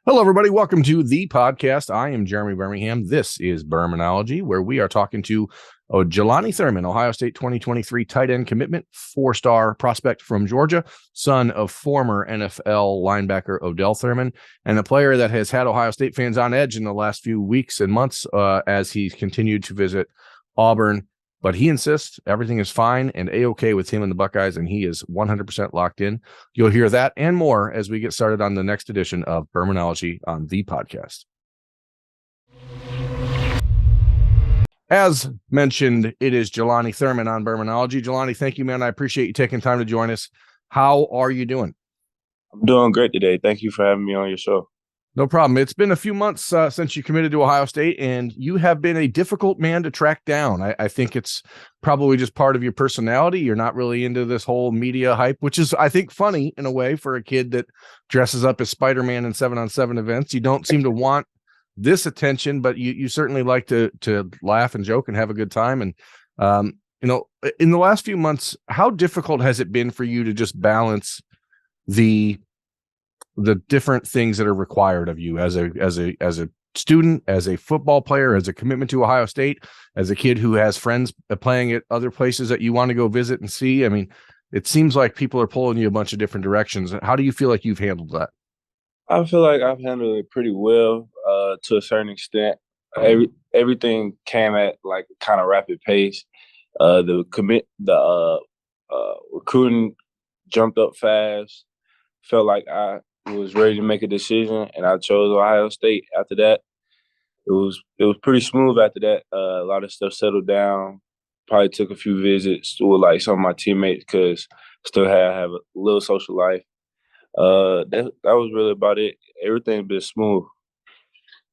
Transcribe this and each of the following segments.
Hello, everybody. Welcome to the podcast. I am Jeremy Birmingham. This is Birminology, where we are talking to Jelani Thurman, Ohio State 2023 tight end commitment, four-star prospect from Georgia, son of former NFL linebacker Odell Thurman, and a player that has had Ohio State fans on edge in the last few weeks and months as he's continued to visit Auburn. But he insists everything is fine and A-OK with him and the Buckeyes, and he is 100% locked in. You'll hear that and more as we get started on the next edition of Birminology on the podcast. As mentioned, it is Jelani Thurman on Birminology. Jelani, thank you, man. I appreciate you taking time to join us. How are you doing? I'm doing great today. Thank you for having me on your show. No problem. It's been a few months since you committed to Ohio State, and you have been a difficult man to track down. I think it's probably just part of your personality. You're not really into this whole media hype, which is, I think, funny in a way for a kid that dresses up as Spider-Man in 7-on-7 events. You don't seem to want this attention, but you certainly like to laugh and joke and have a good time. And, in the last few months, how difficult has it been for you to just balance the different things that are required of you as a student, as a football player, as a commitment to Ohio State, as a kid who has friends playing at other places that you want to go visit and see? I mean, it seems like people are pulling you a bunch of different directions. How do you feel like you've handled that? I feel like I've handled it pretty well to a certain extent. Everything came at like a kind of rapid pace. The recruiting jumped up fast. Felt like I was ready to make a decision, and I chose Ohio State. After that, it was pretty smooth. After that, a lot of stuff settled down. Probably took a few visits with like some of my teammates because still have a little social life. That was really about it. Everything's been smooth.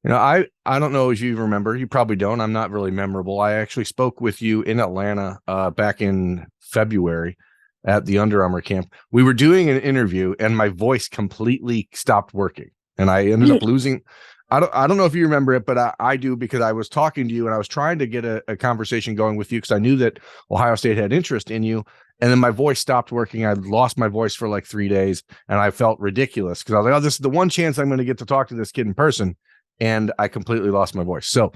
I don't know if you remember. You probably don't. I'm not really memorable. I actually spoke with you in Atlanta back in February at the Under Armour camp. We were doing an interview and my voice completely stopped working and I ended up losing. I don't know if you remember it, but I do, because I was talking to you and I was trying to get a conversation going with you because I knew that Ohio State had interest in you. And then my voice stopped working. I lost my voice for like 3 days and I felt ridiculous because I was like, oh, this is the one chance I'm going to get to talk to this kid in person. And I completely lost my voice. So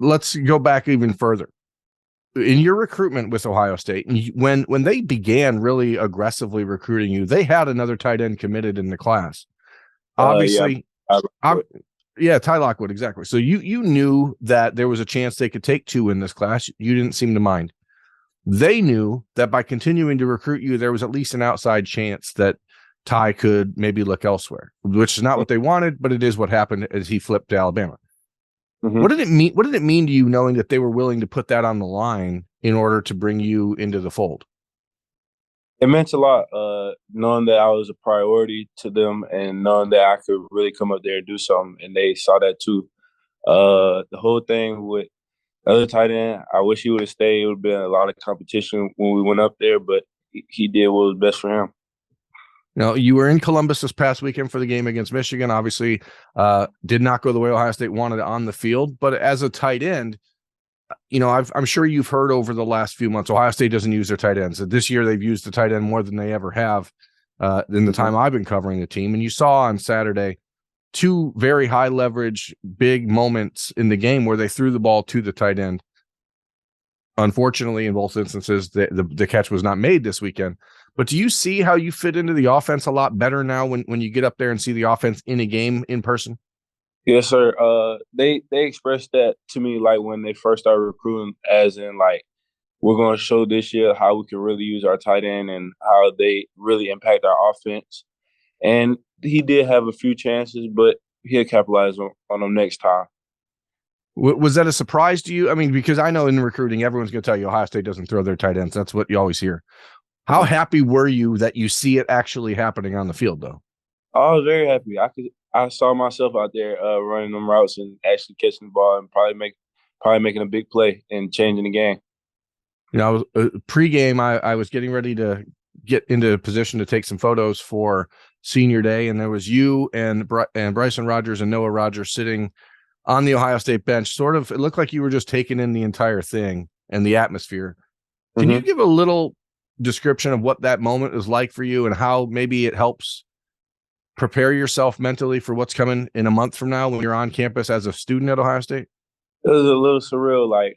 let's go back even further. In your recruitment with Ohio State, when they began really aggressively recruiting you, they had another tight end committed in the class. Obviously, Ty Lockwood, exactly. So you knew that there was a chance they could take two in this class. You didn't seem to mind. They knew that by continuing to recruit you, there was at least an outside chance that Ty could maybe look elsewhere, which is not what they wanted, but it is what happened as he flipped to Alabama. Mm-hmm. What did it mean? What did it mean to you knowing that they were willing to put that on the line in order to bring you into the fold? It meant a lot, knowing that I was a priority to them and knowing that I could really come up there and do something, and they saw that too. The whole thing with the other tight end, I wish he would have stayed. It would have been a lot of competition when we went up there, but he did what was best for him. Now, you were in Columbus this past weekend for the game against Michigan. Obviously, did not go the way Ohio State wanted on the field. But as a tight end, I'm sure you've heard over the last few months, Ohio State doesn't use their tight ends. This year, they've used the tight end more than they ever have in the time I've been covering the team. And you saw on Saturday two very high leverage, big moments in the game where they threw the ball to the tight end. Unfortunately, in both instances, the catch was not made this weekend. But do you see how you fit into the offense a lot better now when you get up there and see the offense in a game in person? Yes, sir. They expressed that to me like when they first started recruiting, as in like, we're going to show this year how we can really use our tight end and how they really impact our offense. And he did have a few chances, but he'll capitalize on them next time. Was that a surprise to you? I mean, because I know in recruiting, everyone's going to tell you Ohio State doesn't throw their tight ends. That's what you always hear. How happy were you that you see it actually happening on the field, though? I was very happy. I saw myself out there running them routes and actually catching the ball and probably making a big play and changing the game. Pregame, I was getting ready to get into a position to take some photos for senior day, and there was you and Bryson Rogers and Noah Rogers sitting on the Ohio State bench. Sort of, it looked like you were just taking in the entire thing and the atmosphere. Can you give a little description of what that moment is like for you and how maybe it helps prepare yourself mentally for what's coming in a month from now when you're on campus as a student at Ohio State? It was a little surreal, like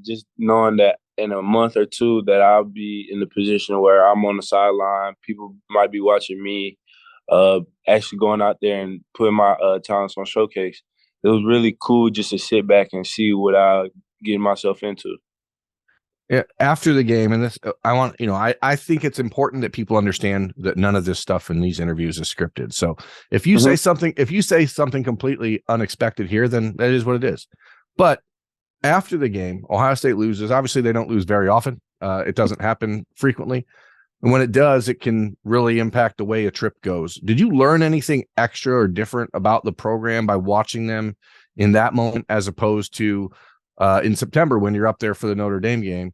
just knowing that in a month or two that I'll be in the position where I'm on the sideline. People might be watching me, actually going out there and putting my talents on showcase. It was really cool just to sit back and see what I get myself into. Yeah, after the game, and this, I want, I think it's important that people understand that none of this stuff in these interviews is scripted. So if you say something completely unexpected here, then that is what it is. But after the game, Ohio State loses. Obviously, they don't lose very often. It doesn't happen frequently. And when it does, it can really impact the way a trip goes. Did you learn anything extra or different about the program by watching them in that moment, as opposed to in September when you're up there for the Notre Dame game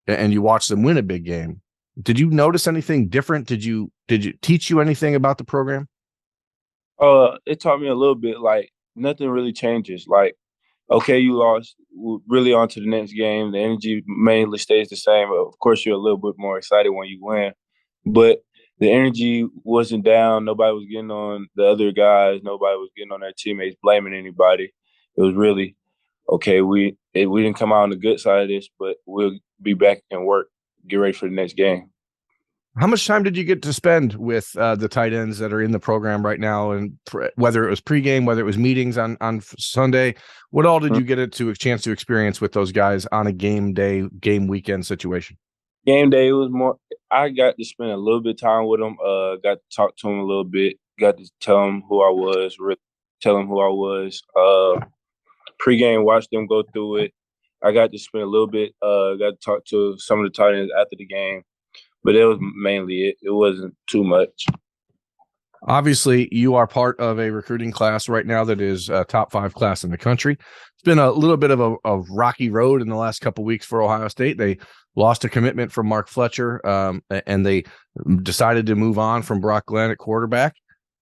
and you watch them win a big game? Did you notice anything different? Did you teach you anything about the program? It taught me a little bit. Like nothing really changes. Like, okay, you lost. We're really on to the next game. The energy mainly stays the same. Of course, you're a little bit more excited when you win, but the energy wasn't down. Nobody was getting on the other guys. Nobody was getting on their teammates, blaming anybody. It was really okay. We didn't come out on the good side of this, but we'll be back and work. Get ready for the next game. How much time did you get to spend with the tight ends that are in the program right now? And whether it was pregame, whether it was meetings on Sunday, what all did you get a chance to experience with those guys on a game day, game weekend situation? Game day, it was more. I got to spend a little bit of time with them. Got to talk to them a little bit. Got to tell them who I was. Tell them who I was. Pregame, watch them go through it. I got to spend a little bit. Got to talk to some of the tight ends after the game. But it was mainly it. It wasn't too much. Obviously, you are part of a recruiting class right now that is a top 5 class in the country. It's been a little bit of a rocky road in the last couple of weeks for Ohio State. They lost a commitment from Mark Fletcher, and they decided to move on from Brock Glenn at quarterback.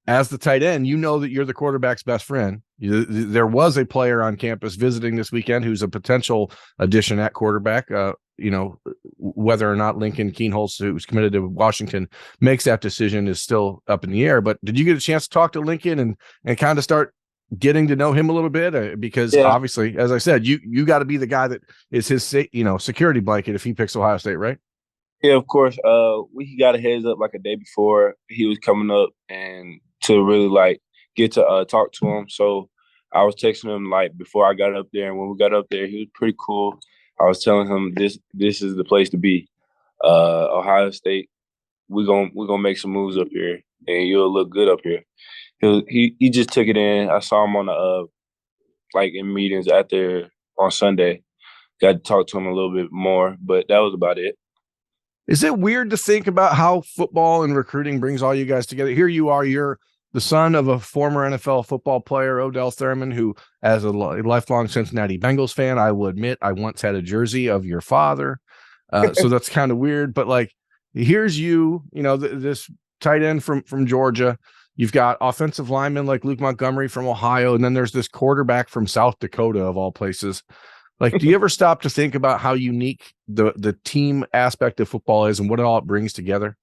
As the tight end, you know that you're the quarterback's best friend. There was a player on campus visiting this weekend who's a potential addition at quarterback. Whether or not Lincoln Keenholz, who's committed to Washington, makes that decision is still up in the air. But did you get a chance to talk to Lincoln and kind of start getting to know him a little bit? Because obviously, as I said, you got to be the guy that is his security blanket if he picks Ohio State, right? Yeah, of course. We got a heads up like a day before he was coming up, and to really like get to talk to him. So I was texting him like before I got up there, and when we got up there, he was pretty cool. I was telling him this is the place to be. Ohio State, we're gonna make some moves up here, and you'll look good up here. He just took it in. I saw him on the like in meetings out there on Sunday. Got to talk to him a little bit more, but that was about it. Is it weird to think about how football and recruiting brings all you guys together? Here you are, you're the son of a former NFL football player, Odell Thurman, who, as a lifelong Cincinnati Bengals fan, I will admit I once had a jersey of your father. So that's kind of weird. But like, here's you, this tight end from Georgia. You've got offensive linemen like Luke Montgomery from Ohio, and then there's this quarterback from South Dakota, of all places. Like, do you ever stop to think about how unique the team aspect of football is and what all it brings together?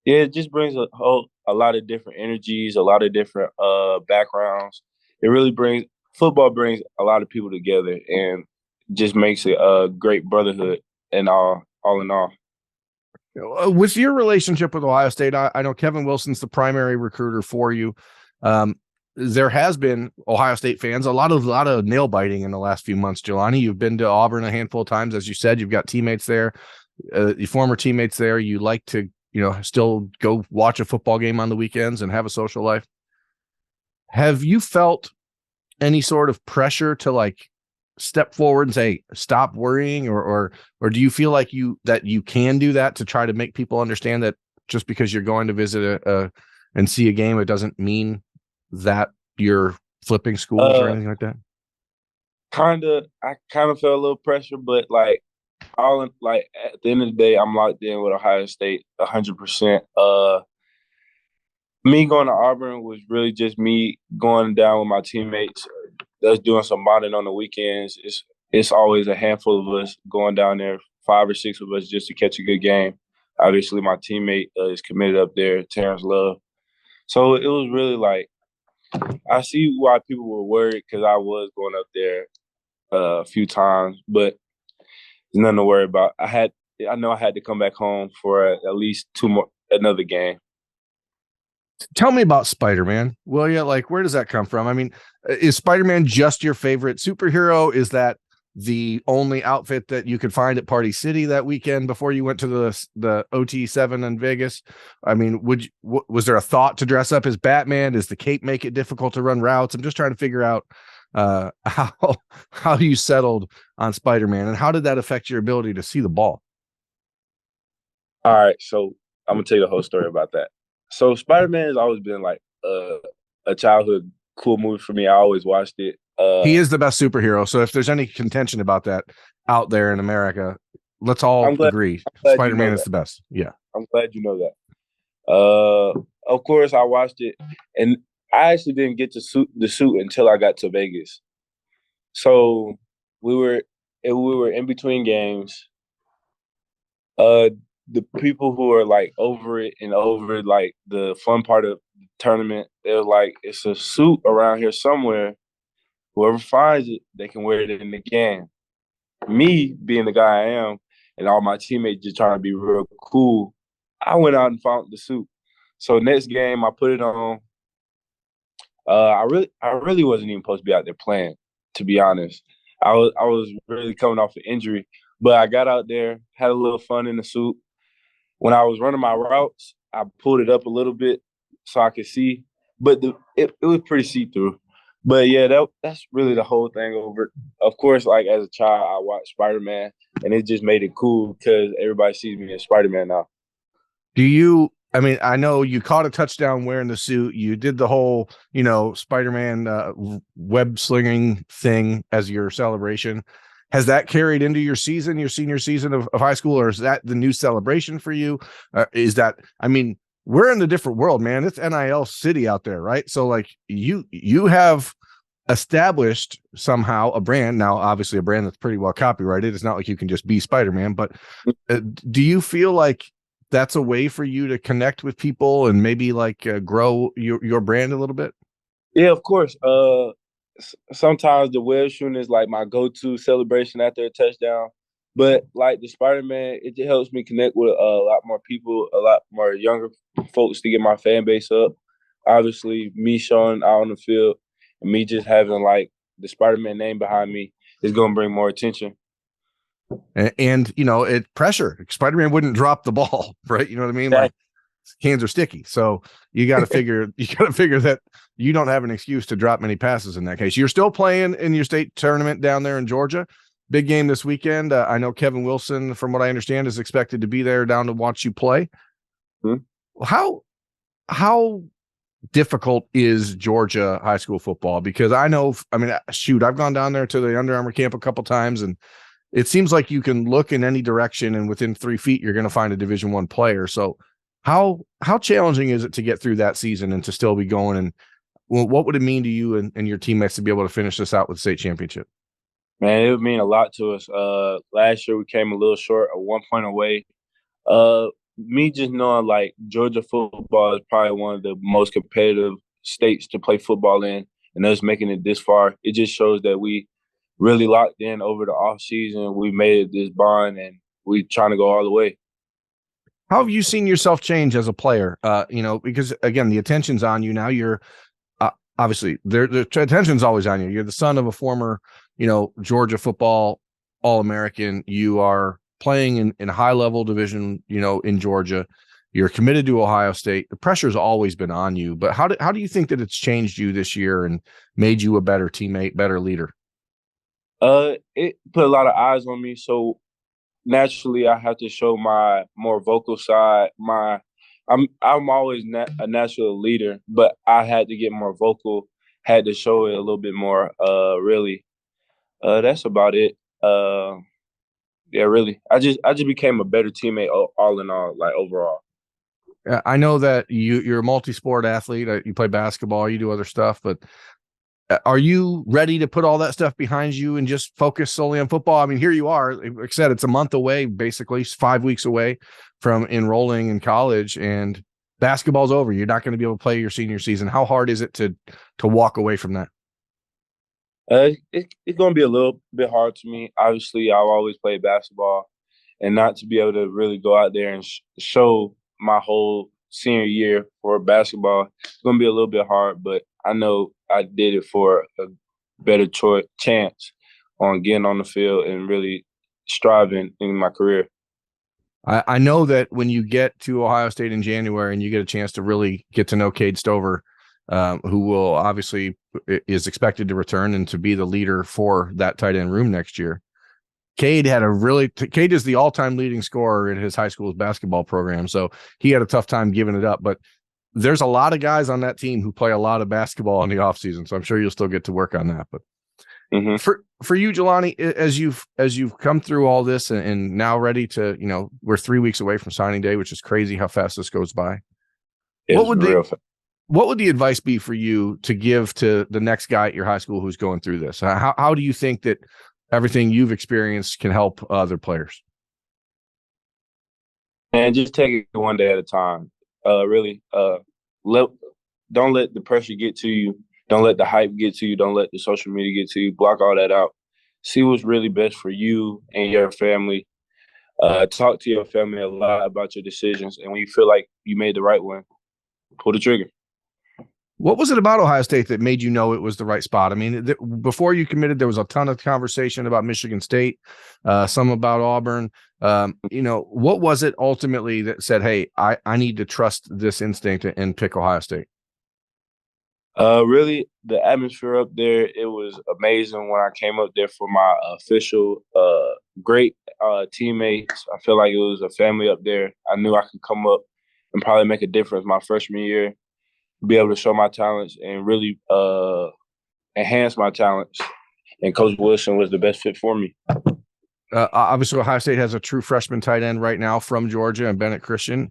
Yeah, it just brings a lot of different energies, a lot of different backgrounds. It really football brings a lot of people together and just makes it a great brotherhood and all in all. With your relationship with Ohio State, I know Kevin Wilson's the primary recruiter for you. There has been Ohio State fans, a lot of nail biting in the last few months. Jelani, you've been to Auburn a handful of times, as you said. You've got teammates there, your former teammates there. You like to, still go watch a football game on the weekends and have a social life. Have you felt any sort of pressure to like step forward and say, stop worrying, or do you feel like you can do that to try to make people understand that just because you're going to visit and see a game, it doesn't mean that you're flipping schools or anything like that? I kind of felt a little pressure, but like at the end of the day, I'm locked in with Ohio State 100%. Me going to Auburn was really just me going down with my teammates, us doing some bonding on the weekends. It's always a handful of us going down there, 5 or 6 of us, just to catch a good game. Obviously, my teammate is committed up there, Terrence Love. So it was really like I see why people were worried because I was going up there a few times, but there's nothing to worry about. I know I had to come back home for at least another game. Tell me about Spider-Man. Well, yeah, like where does that come from? I mean, is Spider-Man just your favorite superhero? Is that the only outfit that you could find at Party City that weekend before you went to the OT7 in Vegas? I mean, was there a thought to dress up as Batman? Does the cape make it difficult to run routes? I'm just trying to figure out how you settled on Spider-Man, and how did that affect your ability to see the ball? All right, so I'm gonna tell you the whole story about that. So Spider-Man has always been like a childhood cool movie for me. I always watched it. He is the best superhero. So if there's any contention about that out there in America, let's all agree Spider-Man is the best. Yeah. I'm glad you know that. Of course, I watched it, and I actually didn't get the suit until I got to Vegas. So we were in between games. The people who are like over it and over like the fun part of the tournament, they're like, it's a suit around here somewhere. Whoever finds it, they can wear it in the game. Me being the guy I am, and all my teammates just trying to be real cool, I went out and found the suit. So next game, I put it on. I really wasn't even supposed to be out there playing, to be honest. I was really coming off an injury, but I got out there, had a little fun in the suit. When I was running my routes, I pulled it up a little bit so I could see, but it was pretty see-through. But yeah, that's really the whole thing over. Of course, like as a child, I watched Spider-Man, and it just made it cool because everybody sees me as Spider-Man now. I mean, I know you caught a touchdown wearing the suit. You did the whole, Spider-Man web slinging thing as your celebration. Has that carried into your senior season of high school, or is that the new celebration for you? We're in a different world, man. It's NIL city out there, right? So like you have established somehow a brand. Now, obviously a brand that's pretty well copyrighted. It's not like you can just be Spider-Man, but do you feel like that's a way for you to connect with people and maybe like grow your brand a little bit? Yeah, of course. Sometimes the web shooting is like my go-to celebration after a touchdown. But like the Spider-Man, it just helps me connect with a lot more people, a lot more younger folks to get my fan base up. Obviously, me showing out on the field and me just having like the Spider-Man name behind me is going to bring more attention. And it pressure. Spider-Man wouldn't drop the ball, right? You know what I mean? Like hands are sticky. So you got to figure that you don't have an excuse to drop many passes in that case. You're still playing in your state tournament down there in Georgia. Big game this weekend. I know Kevin Wilson, from what I understand, is expected to be there down to watch you play. Mm-hmm. How difficult is Georgia high school football? Because I've gone down there to the Under Armour camp a couple times, and it seems like you can look in any direction, and within 3 feet, you're going to find a Division I player. So how challenging is it to get through that season and to still be going? And what would it mean to you and your teammates to be able to finish this out with the state championship? Man, it would mean a lot to us. Last year we came a little short of 1 point away. Me just knowing like Georgia football is probably one of the most competitive states to play football in, and us making it this far, it just shows that we really locked in over the off season. We made this bond, and we trying to go all the way. How have you seen yourself change as a player? Because again, the attention's on you now. You're obviously the attention's always on you. You're the son of a former, Georgia football All-American. You are playing in high level division, in Georgia. You're committed to Ohio State. The pressure's always been on you, but how do you think that it's changed you this year and made you a better teammate, better leader? It put a lot of eyes on me. So naturally I have to show my more vocal side. I'm always a natural leader, but I had to get more vocal, had to show it a little bit more. Really. That's about it. Yeah, really. I just became a better teammate all in all, like overall. I know that you're a multi-sport athlete. You play basketball, you do other stuff, but are you ready to put all that stuff behind you and just focus solely on football? I mean, here you are. Like I said, it's a month away, basically 5 weeks away from enrolling in college. And basketball's over. You're not going to be able to play your senior season. How hard is it to walk away from that? It's going to be a little bit hard to me. Obviously, I've always played basketball, and not to be able to really go out there and show my whole senior year for basketball, it's going to be a little bit hard, but I know I did it for a better chance on getting on the field and really striving in my career. I know that when you get to Ohio State in January and you get a chance to really get to know Cade Stover, who will obviously is expected to return and to be the leader for that tight end room next year. Cade is the all-time leading scorer in his high school's basketball program. So he had a tough time giving it up, but there's a lot of guys on that team who play a lot of basketball in the offseason. So I'm sure you'll still get to work on that, but for you, Jelani, as you've come through all this and now ready to, we're 3 weeks away from signing day, which is crazy how fast this goes by. What would the advice be for you to give to the next guy at your high school who's going through this? How do you think that everything you've experienced can help other players? And just take it one day at a time. Really, don't let the pressure get to you. Don't let the hype get to you. Don't let the social media get to you. Block all that out. See what's really best for you and your family. Talk to your family a lot about your decisions. And when you feel like you made the right one, pull the trigger. What was it about Ohio State that made you know it was the right spot? I mean, before you committed, there was a ton of conversation about Michigan State, some about Auburn. What was it ultimately that said, hey, I need to trust this instinct and pick Ohio State? Really, the atmosphere up there, it was amazing when I came up there for my official great teammates. I feel like it was a family up there. I knew I could come up and probably make a difference my freshman year, be able to show my talents and really enhance my talents. And Coach Wilson was the best fit for me. Obviously, Ohio State has a true freshman tight end right now from Georgia, and Bennett Christian.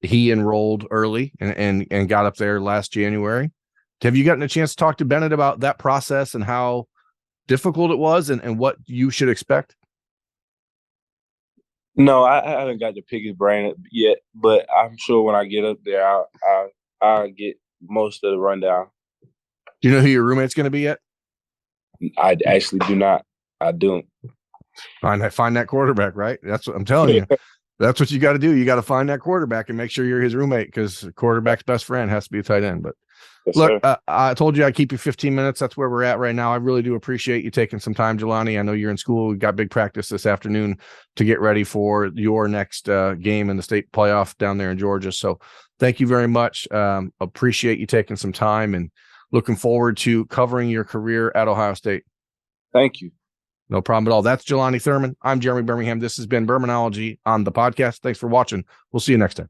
He enrolled early and got up there last January. Have you gotten a chance to talk to Bennett about that process and how difficult it was and what you should expect? No, I haven't got to pick his brain yet, but I'm sure when I get up there, I'll get most of the rundown. Do you know who your roommate's going to be yet? I actually do not. I don't. Find that quarterback, right? That's what I'm telling you. That's what you got to do. You got to find that quarterback and make sure you're his roommate, because the quarterback's best friend has to be a tight end. But yes, look, I told you I'd keep you 15 minutes. That's where we're at right now. I really do appreciate you taking some time, Jelani. I know you're in school. We've got big practice this afternoon to get ready for your next game in the state playoff down there in Georgia. So thank you very much. Appreciate you taking some time and looking forward to covering your career at Ohio State. Thank you. No problem at all. That's Jelani Thurman. I'm Jeremy Birmingham. This has been Birminology on the podcast. Thanks for watching. We'll see you next time.